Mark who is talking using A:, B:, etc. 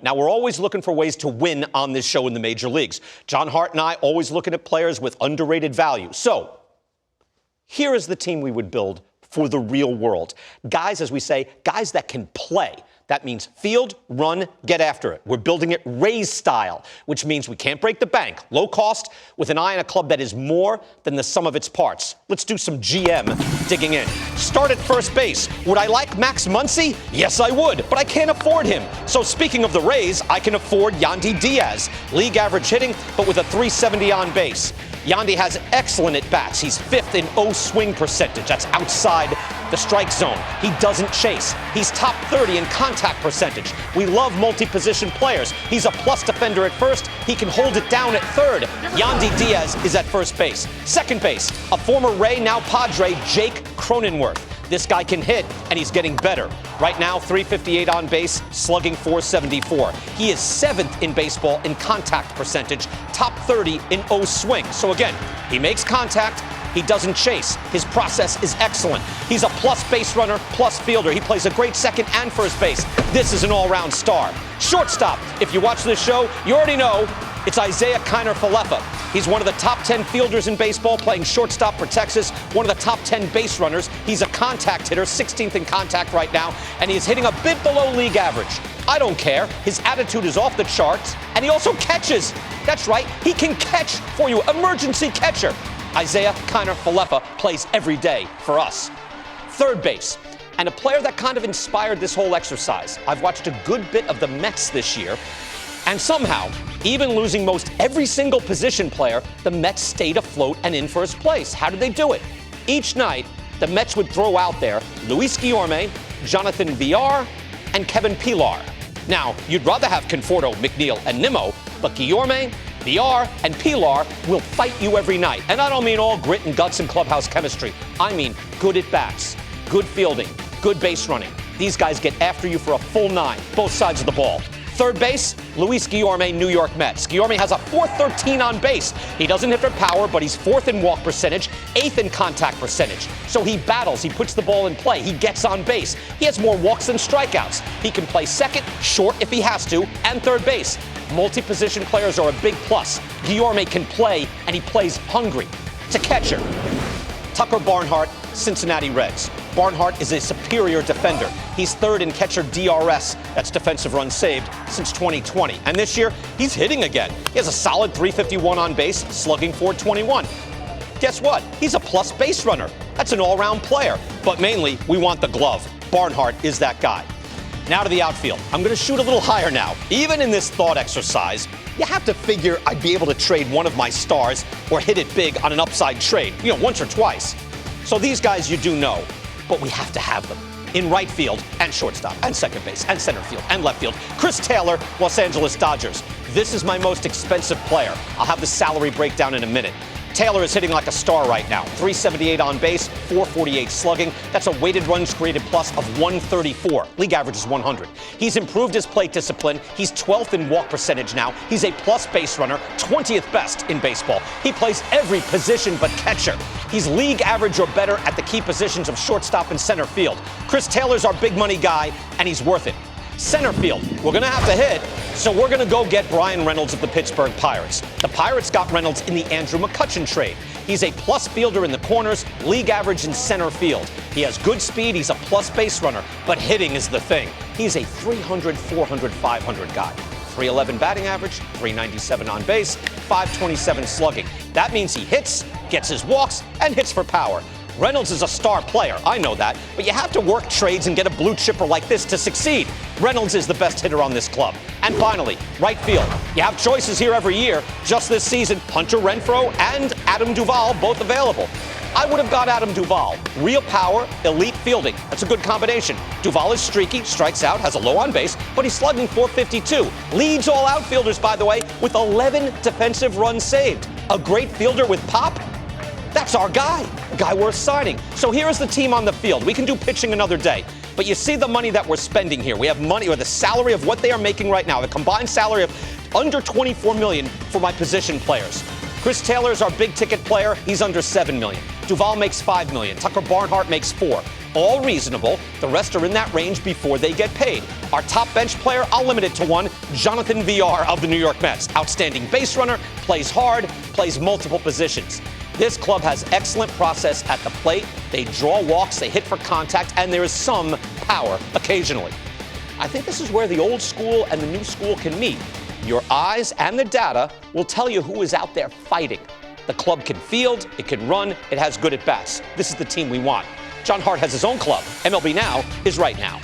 A: Now, we're always looking for ways to win on this show in the major leagues. John Hart and I always looking at players with underrated value. So, here is the team we would build for the real world. Guys, as we say, guys that can play. That means field, run, get after it. We're building it Rays style, which means we can't break the bank. Low cost, with an eye on a club that is more than the sum of its parts. Let's do some GM digging in. Start at first base. Would I like Max Muncy? Yes, I would, but I can't afford him. So speaking of the Rays, I can afford Yandy Diaz. League average hitting, but with a .370 on base. Yandy has excellent at-bats. He's 5th in O-swing percentage. That's outside the strike zone. He doesn't chase. He's top 30 in contact percentage. We love multi-position players. He's a plus defender at first. He can hold it down at third. Yandy Diaz is at first base. Second base, a former Ray, now Padre, Jake Cronenworth. This guy can hit, and he's getting better. Right now, .358 on base, slugging .474. He is 7th in baseball in contact percentage, top 30 in O-swing. So again, he makes contact. He doesn't chase. His process is excellent. He's a plus base runner, plus fielder. He plays a great second and first base. This is an all-round star. Shortstop, if you watch this show, you already know it's Isiah Kiner-Falefa. He's one of the top 10 fielders in baseball, playing shortstop for Texas, one of the top 10 base runners. He's a contact hitter, 16th in contact right now, and he's hitting a bit below league average. I don't care. His attitude is off the charts, and he also catches. That's right, he can catch for you, emergency catcher. Isiah Kiner-Falefa plays every day for us. Third base, and a player that kind of inspired this whole exercise. I've watched a good bit of the Mets this year, and somehow, even losing most every single position player, the Mets stayed afloat and in first place. How did they do it? Each night, the Mets would throw out there Luis Guillorme, Jonathan Villar, and Kevin Pillar. Now, you'd rather have Conforto, McNeil, and Nimmo, but Guillorme, Villar, and Pillar will fight you every night. And I don't mean all grit and guts and clubhouse chemistry. I mean good at-bats, good fielding, good base running. These guys get after you for a full 9, both sides of the ball. Third base, Luis Guillorme, New York Mets. Guillorme has a .413 on base. He doesn't hit for power, but he's 4th in walk percentage, 8th in contact percentage. So he battles, he puts the ball in play, he gets on base. He has more walks than strikeouts. He can play second, short if he has to, and third base. Multi-position players are a big plus. Guillorme can play, and he plays hungry. It's a catcher. Tucker Barnhart, Cincinnati Reds. Barnhart is a superior defender. He's 3rd in catcher DRS, that's defensive runs saved, since 2020. And this year, he's hitting again. He has a solid .351 on base, slugging .421. Guess what? He's a plus base runner. That's an all-round player. But mainly, we want the glove. Barnhart is that guy. Now to the outfield. I'm going to shoot a little higher now. Even in this thought exercise, you have to figure I'd be able to trade one of my stars or hit it big on an upside trade, once or twice. So these guys you do know, but we have to have them. In right field and shortstop and second base and center field and left field. Chris Taylor, Los Angeles Dodgers. This is my most expensive player. I'll have the salary breakdown in a minute. Taylor is hitting like a star right now. .378 on base, .448 slugging. That's a weighted runs created plus of 134. League average is 100. He's improved his plate discipline. He's 12th in walk percentage now. He's a plus base runner, 20th best in baseball. He plays every position but catcher. He's league average or better at the key positions of shortstop and center field. Chris Taylor's our big money guy, and he's worth it. Center field, we're going to have to hit, so we're going to go get Bryan Reynolds of the Pittsburgh Pirates. The Pirates got Reynolds in the Andrew McCutchen trade. He's a plus fielder in the corners, league average in center field. He has good speed, he's a plus base runner, but hitting is the thing. He's a 300, 400, 500 guy. .311 batting average, .397 on base, .527 slugging. That means he hits, gets his walks, and hits for power. Reynolds is a star player, I know that, but you have to work trades and get a blue chipper like this to succeed. Reynolds is the best hitter on this club. And finally, right field. You have choices here every year. Just this season, Hunter Renfroe and Adam Duvall both available. I would have got Adam Duvall. Real power, elite fielding. That's a good combination. Duvall is streaky, strikes out, has a low on base, but he's slugging .452. Leads all outfielders, by the way, with 11 defensive runs saved. A great fielder with pop? That's our guy. A guy worth signing. So here's the team on the field. We can do pitching another day. But you see the money that we're spending here. We have money, or the salary of what they are making right now, the combined salary of under $24 million for my position players. Chris Taylor is our big ticket player. He's under $7 million. Duvall makes $5 million. Tucker Barnhart makes $4 million. all reasonable. The rest are in that range before they get paid. Our top bench player, I'll limit it to one, Jonathan VR of the New York Mets. Outstanding base runner, plays hard, plays multiple positions. This club has excellent process at the plate. They draw walks, they hit for contact, and there is some power occasionally. I think this is where the old school and the new school can meet. Your eyes and the data will tell you who is out there fighting. The club can field, it can run, it has good at-bats. This is the team we want. John Hart has his own club. MLB Now is right now.